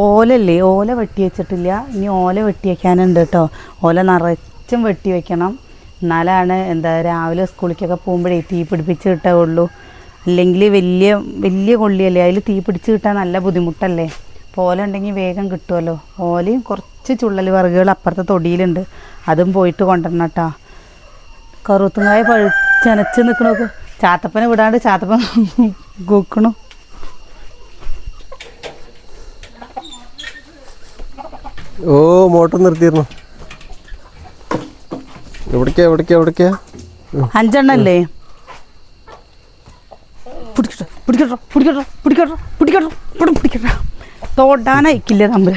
ഓലല്ലേ, ഓല വെട്ടി വെച്ചിട്ടില്ല. ഇനി ഓല വെട്ടി വയ്ക്കാനുണ്ട് കേട്ടോ. ഓല നിറച്ചും വെട്ടി വയ്ക്കണം. എന്നാലാണ് രാവിലെ സ്കൂളിലേക്കൊക്കെ പോകുമ്പോഴേ തീ പിടിപ്പിച്ച് കിട്ടുകയുള്ളൂ. അല്ലെങ്കിൽ വലിയ കൊള്ളിയല്ലേ, അതിൽ തീ പിടിച്ച് കിട്ടാൻ നല്ല ബുദ്ധിമുട്ടല്ലേ. അപ്പോൾ ഓല ഉണ്ടെങ്കിൽ വേഗം കിട്ടുമല്ലോ. ഓലയും കുറച്ച് ചുള്ളൽ വിറകുകൾ അപ്പുറത്തെ തൊടിയിലുണ്ട്, അതും പോയിട്ട് കൊണ്ടുവരണം കേട്ടോ. കറുത്തുങ്ങായ പഴിച്ചനച്ച് നിൽക്കണോക്ക്. ചാത്തപ്പനെ വിടാണ്ട് ചാത്തപ്പൻ കൂക്കണു. ഓ മോട്ടർ നിർത്തിയിരുന്നു. എവിടേക്കാ 5 എണ്ണല്ലേ? പിടിക്കട്ടോ തോടാനയക്കില്ലേ തമ്പുര.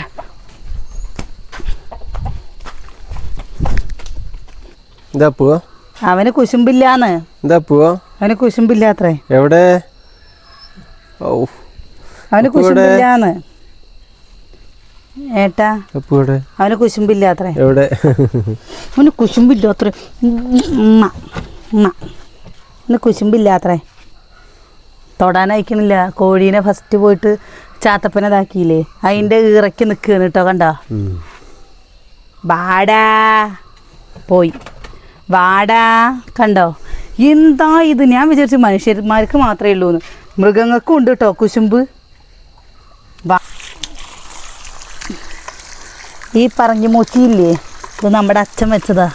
എന്താ പോവാ? അവന് കുശുമ്പില്ലാന്ന്. എന്താ പോവാ? അവന് കുശുമ്പില്ലാത്രേ. എവിടെ? അവന് കുശുമ്പില്ലാന്ന്. ഏട്ടാ അപ്പു എവിടെ? അവന് കുശുമ്പില്ലാത്രേ. എവിടെ? അവന് കുശുമ്പില്ലാത്രേ. അവന് കുശുമ്പില്ലാത്രേ. തൊടാനയക്കണില്ല. കോഴീനെ ഫസ്റ്റ് പോയിട്ട് ചാത്തപ്പനെ ഇതാക്കിയില്ലേ, അതിൻ്റെ ഇറക്കി നിൽക്കുകയാണ് കേട്ടോ. കണ്ടോ? വാടാ പോയി, വാടാ. കണ്ടോ? എന്താ ഇത്? ഞാൻ വിചാരിച്ചു മനുഷ്യന്മാർക്ക് മാത്രമേ ഉള്ളൂ എന്ന്. മൃഗങ്ങൾക്കും ഉണ്ട് കേട്ടോ കുശുമ്പ്. ഈ പറങ്കി മൂച്ചിയില്ലേ, ഇത് നമ്മുടെ അച്ഛൻ വെച്ചതാ.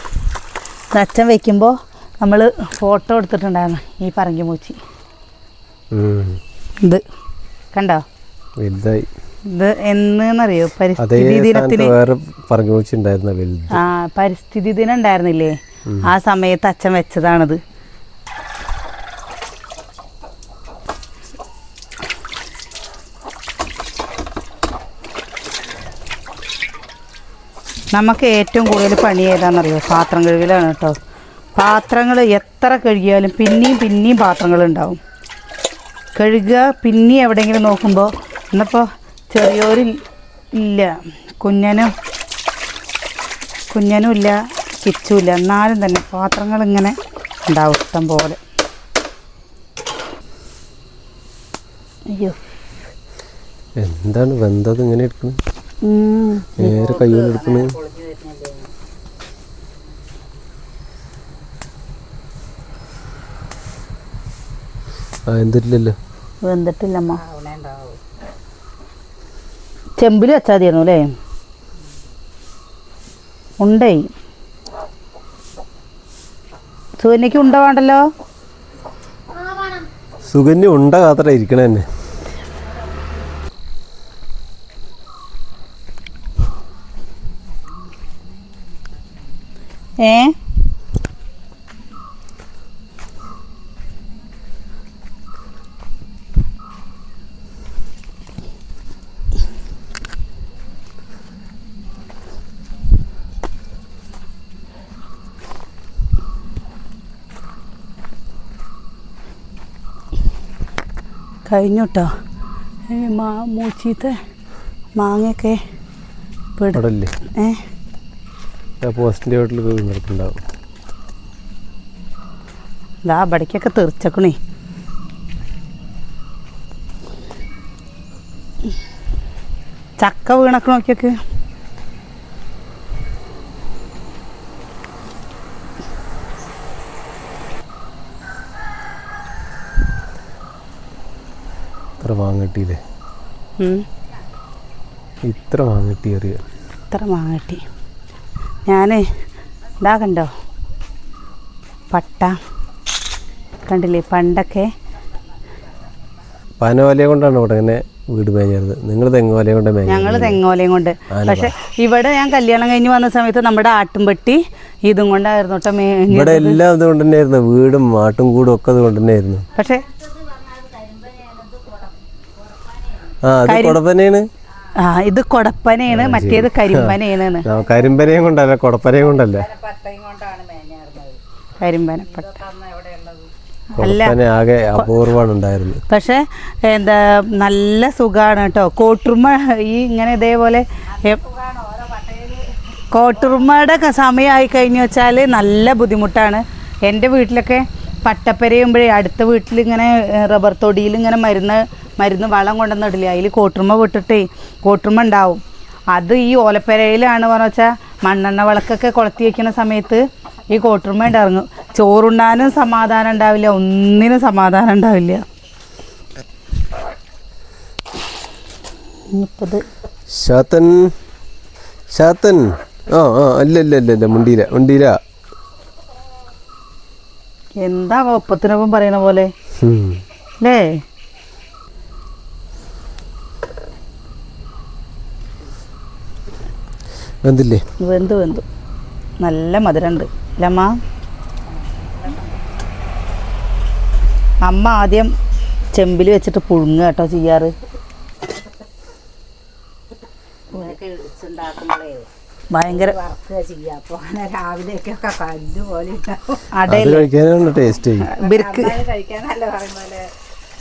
ഇത് അച്ഛൻ വെക്കുമ്പോൾ നമ്മൾ ഫോട്ടോ എടുത്തിട്ടുണ്ടായിരുന്നു ഈ പറങ്കി മൂച്ചി. ഇത് കണ്ടോ? വലുതായി. ഇത് എന്നറിയോ? പരിസ്ഥിതി ദിനത്തിന്. ആ, പരിസ്ഥിതി ദിനം ഉണ്ടായിരുന്നില്ലേ, ആ സമയത്ത് അച്ഛൻ വെച്ചതാണിത്. നമുക്ക് ഏറ്റവും കൂടുതൽ പണി ഏതാണെന്നറിയോ? പാത്രം കഴുകലാണ് കേട്ടോ. പാത്രങ്ങൾ എത്ര കഴുകിയാലും പിന്നെയും പാത്രങ്ങളുണ്ടാവും. കഴുകുക, പിന്നെ എവിടെയെങ്കിലും നോക്കുമ്പോൾ ഇന്നിപ്പോൾ ചെറിയൊരു ഇല്ല, കുഞ്ഞനും ഇല്ല, കിച്ചുമില്ല, എന്നാലും തന്നെ പാത്രങ്ങൾ ഇങ്ങനെ ഉണ്ടാവും ഇഷ്ടം പോലെ. അയ്യോ, എന്താണ് വെന്തത് ഇങ്ങനെ എടുക്കുന്നത്? നേരെ കയ്യോട് എടുക്കുന്നത്. എന്തിട്ടില്ലല്ലോ, വെന്തിട്ടില്ലമ്മ. ചെമ്പിൽ വെച്ചാൽ മതിയായിരുന്നു അല്ലേ? ഉണ്ടേ. സുകന്യക്ക് ഉണ്ട വേണ്ടല്ലോ. സുകന്യ ഉണ്ട കാത്ര ഇരിക്കണ തന്നെ. കഴിഞ്ഞു കേട്ടോ. മൂച്ചീത്തെ മാങ്ങയൊക്കെ പോസ്റ്റിൻ്റെ വീട്ടിൽ നടക്കുന്നുണ്ടാവും. ഇതാ അവിടേക്കൊക്കെ തെറിച്ചക്കണേ. ചക്ക വീണക്ക് നോക്കിയൊക്കെ. ഇത്ര മാങ്ങട്ടിയില്ലേ? ഇത്ര മാങ്ങട്ടി അറിയ. ഇത്ര മാങ്ങട്ടി. ഞാൻ ഇതാ കണ്ടോ പട്ട കണ്ടില്ലേ? പണ്ടൊക്കെ പനോലയും കൊണ്ടാണ് ഇവിടെ ഇങ്ങനെ വീട് മേഞ്ഞത്. നിങ്ങൾ തെങ്ങോലയും കൊണ്ട് മേഞ്ഞ? ഞങ്ങൾ തെങ്ങോലയും കൊണ്ട്. പക്ഷെ ഇവിടെ ഞാൻ കല്യാണം കഴിഞ്ഞ് വന്ന സമയത്ത് നമ്മുടെ ആട്ടുംപെട്ടി ഇതും കൊണ്ടായിരുന്നു കേട്ടോ. ഇവിടെ എല്ലാം അതുകൊണ്ട് തന്നെയായിരുന്നു, വീടും ആട്ടും കൂടും ഒക്കെ അതുകൊണ്ട് തന്നെയായിരുന്നു. പക്ഷെ അത് കൊടപ്പനയാണ്. ഇത് കൊടപ്പനയാണ്, മറ്റേത് കരിമ്പനയാണ്. കരിമ്പനയും കൊണ്ടല്ല, കൊടപ്പനയും കൊണ്ടല്ല. കരിമ്പനപ്പട്ട ആകെ അപൂർവമാണ് ഉണ്ടായിരുന്നു. പക്ഷെ എന്താ നല്ല സുഖമാണ് കേട്ടോ. കോട്ടുറുമ ഈ ഇങ്ങനെ ഇതേപോലെ കോട്ടുറുമയുടെ സമയമായി കഴിഞ്ഞു വെച്ചാൽ നല്ല ബുദ്ധിമുട്ടാണ്. എൻ്റെ വീട്ടിലൊക്കെ പട്ടപ്പരയുമ്പോഴേ അടുത്ത വീട്ടിലിങ്ങനെ റബ്ബർ തൊടിയിൽ ഇങ്ങനെ മരുന്ന് വളം കൊണ്ടുവന്നിടില്ല. അതിൽ കോട്ടുറുമ വിട്ടിട്ടേ കോട്ടുറുമ ഉണ്ടാവും. അത് ഈ ഓലപ്പരയിലാണ് പറഞ്ഞു വെച്ചാൽ മണ്ണെണ്ണ വിളക്കൊക്കെ കൊളുത്തി വയ്ക്കുന്ന സമയത്ത് ഈ കോട്ടുറുമ ഇറങ്ങും. ചോറുണ്ണാനും സമാധാനം ഉണ്ടാവില്ല, ഒന്നിനും സമാധാനം ഉണ്ടാവില്ല. ഇനിയിപ്പത് ശാത്തൻ അല്ല മുണ്ടീല എന്താ ഒപ്പത്തിനൊപ്പം പറയണ പോലെ അല്ലേ? വെന്തു നല്ല മധുരമുണ്ട് അല്ലമ്മ. അമ്മ ആദ്യം ചെമ്പിൽ വെച്ചിട്ട് പുഴുങ്ങുക കേട്ടോ ചെയ്യാറ്. ഭയങ്കര രാവിലെയൊക്കെ കല്ല് പോലെ ടേസ്റ്റ്.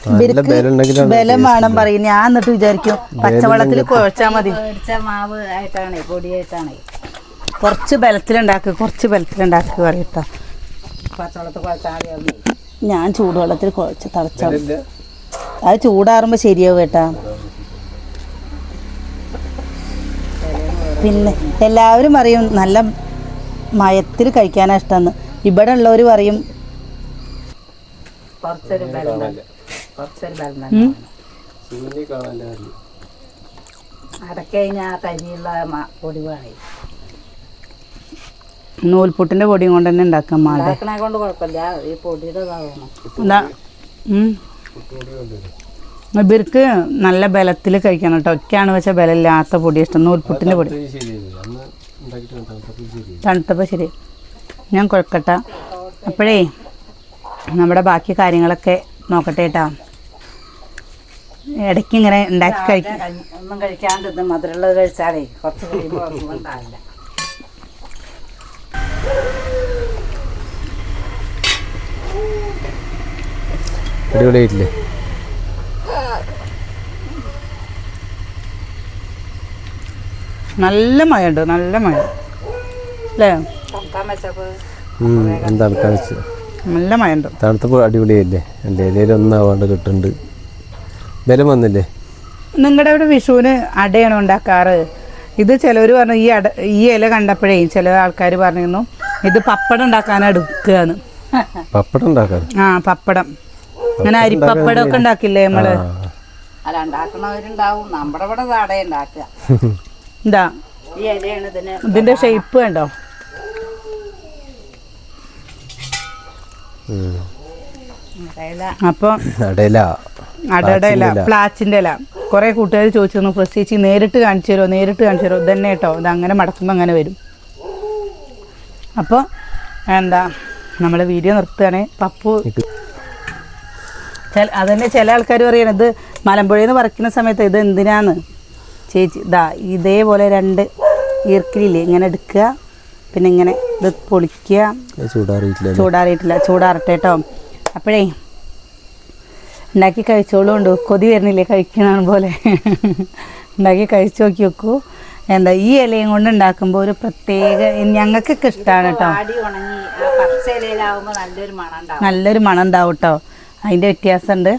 നല്ല ബലം ഉണ്ടെങ്കിലാണ് ബലം വേണം പറയും. ഞാൻ എന്നിട്ട് വിചാരിക്കും പച്ചവെള്ളത്തിൽ കുഴച്ചാൽ മതി. മേടിച്ച മാവ് ആയിട്ടാണ്, പൊടിയായിട്ടാണ്. കുറച്ച് ബലത്തിലുണ്ടാക്കുക പറയട്ടോ. പച്ചവെള്ളത്തിൽ കുഴച്ചാൽ മതി. ഞാൻ ചൂടുവെള്ളത്തിൽ കുഴച്ച് തിളച്ചാൽ അത് ചൂടാറുമ്പോൾ ശരിയാവും കേട്ടാ. പിന്നെ എല്ലാവരും പറയും നല്ല മയത്തിൽ കഴിക്കാനാണ് ഇഷ്ടമെന്ന്. ഇവിടെ ഉള്ളവർ പറയും കുറച്ചൊരു ബലം അടക്കഴിഞ്ഞാൽ തരിയുള്ള പൊടി വേണേ. നൂൽപുട്ടിൻ്റെ പൊടിയും കൊണ്ട് തന്നെ ഉണ്ടാക്കാം. ഉണ്ടാക്കണെ കൊണ്ട് കുഴപ്പമില്ല, ഈ പൊടിയുടെ ഇതാവണം. ഇവർക്ക് നല്ല ബലത്തിൽ കഴിക്കണം കേട്ടോ. ഒക്കെയാണ് വെച്ചാൽ ബലമില്ലാത്ത പൊടി ഇഷ്ടം. നൂൽപുട്ടിൻ്റെ പൊടി തണുത്തപ്പോൾ ശരി. ഞാൻ കുഴക്കട്ട. അപ്പോഴേ നമ്മുടെ ബാക്കി കാര്യങ്ങളൊക്കെ നോക്കട്ടെ കേട്ടോ. ഇടയ്ക്ക് ഇങ്ങനെ ഉണ്ടാക്കി കഴിക്കും. ഒന്നും കഴിക്കാണ്ട് മധുരമുള്ളത് കഴിച്ചാലേ കുറച്ച് കഴിയുമ്പോൾ ഉണ്ടാവില്ല. അടിപൊളിയായിട്ടില്ലേ? നല്ല മഴ ഉണ്ട്, നല്ല മഴ അല്ലേ? എന്താണ് കഴിച്ച് നല്ല മഴ ഉണ്ട്. തണുത്തപ്പോൾ അടിപൊളിയല്ലേ? എൻ്റെ ഇലയിൽ ഒന്നാവാണ്ട് കിട്ടുന്നുണ്ട്. ബലം വന്നില്ലേ? നിങ്ങളുടെ അവിടെ വിഷുവിന് അടയാണോ ഉണ്ടാക്കാറ്? ഇത് ചിലവർ പറഞ്ഞു ഈ ഇല കണ്ടപ്പോഴേ ചില ആൾക്കാർ പറഞ്ഞിരുന്നു ഇത് പപ്പടം ഉണ്ടാക്കാനാണ് എടുക്കുകയെന്ന്. പപ്പടം ഉണ്ടാക്കാൻ? ആ, പപ്പടം. അങ്ങനെ അരിപ്പപ്പടം ഒക്കെ ഉണ്ടാക്കില്ലേ നമ്മള്? അല്ല, ഉണ്ടാക്കണവരുണ്ടാവും. നമ്മുടെ ഇവിടെ അട ഉണ്ടാക്കുക. എന്താ ഈ ഇലയാണ് ഇതിന്റെ ഷേപ്പ് കണ്ടോ? അപ്പൊ അടയുടെ ഇല, പ്ലാച്ചിന്റെ ഇല. കുറെ കൂട്ടുകാർ ചോദിച്ചിരുന്നു പ്രത്യേകിച്ച് നേരിട്ട് കാണിച്ചു തരുമോ? ഇതന്നെ കേട്ടോ. ഇത് അങ്ങനെ മടക്കുമ്പോൾ അങ്ങനെ വരും. അപ്പോൾ എന്താ നമ്മൾ വീഡിയോ നിർത്തുകയാണ്. പപ്പു അതന്നെ ചില ആൾക്കാർ പറയണം ഇത് മലമ്പുഴയിൽ നിന്ന് പറിക്കുന്ന സമയത്ത് ഇത് എന്തിനാന്ന് ചേച്ചി. ഇതേപോലെ 2 ഈർക്കിലില്ലേ ഇങ്ങനെ എടുക്കുക, പിന്നെ ഇങ്ങനെ ഇത് പൊളിക്കുക. ചൂടാറിയിട്ടില്ല, ചൂടാറട്ടെ കേട്ടോ. അപ്പോഴേ ഉണ്ടാക്കി കഴിച്ചോളുണ്ട്. കൊതി വരുന്നില്ലേ കഴിക്കണ പോലെ? ഉണ്ടാക്കി കഴിച്ചു നോക്കി വെക്കൂ. എന്താ ഈ ഇലയും കൊണ്ട് ഉണ്ടാക്കുമ്പോൾ ഒരു പ്രത്യേക, ഞങ്ങൾക്കൊക്കെ ഇഷ്ടമാണ് കേട്ടോ. നല്ലൊരു മണം ഉണ്ടാവും കേട്ടോ. അതിൻ്റെ വ്യത്യാസമുണ്ട്.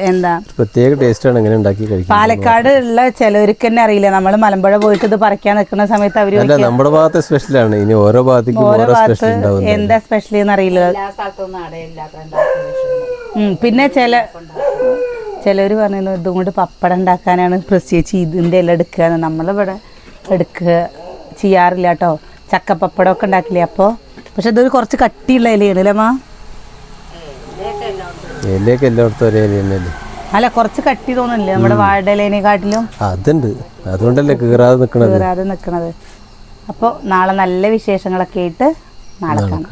എന്താ പ്രത്യേക ടേസ്റ്റാണ് ഇങ്ങനെ ഉണ്ടാക്കി കഴിക്കുന്നത്. പാലക്കാട് ഉള്ള ചിലവർക്ക് തന്നെ അറിയില്ല. നമ്മൾ മലമ്പുഴ പോയിട്ട് ഇത് പറിക്കാൻ നിൽക്കുന്ന സമയത്ത് അവര് നമ്മുടെ ഭാഗത്തെ സ്പെഷ്യലാണ്. ഇനി ഓരോ ഭാഗത്ത് എന്താ സ്പെഷ്യൽ എന്നറിയില്ല. പിന്നെ ചിലവർ പറഞ്ഞു ഇതും കൊണ്ട് പപ്പടം ഉണ്ടാക്കാനാണ് പ്രത്യേകിച്ച് ഇതിൻ്റെ എല്ലാം എടുക്കുക. നമ്മളിവിടെ ചെയ്യാറില്ല കേട്ടോ. ചക്കപ്പപ്പടം ഒക്കെ ഉണ്ടാക്കില്ലേ. അപ്പോൾ പക്ഷെ ഇതൊരു കുറച്ച് കട്ടിയുള്ള ഇലയാണ് അല്ലേ മാ? ഇലയൊക്കെ എല്ലായിടത്തും ഒരേ ഇല തന്നെയല്ലേ? അല്ല, കുറച്ച് കട്ടി തോന്നുന്നില്ലേ നമ്മുടെ വാഴയുടെ ഇലേനെക്കാട്ടിലും? അതുണ്ട്, അതുകൊണ്ടല്ലേ കീറാതെ നിൽക്കണത്. അപ്പോൾ നാളെ നല്ല വിശേഷങ്ങളൊക്കെ ആയിട്ട് നാളെ കാണാം.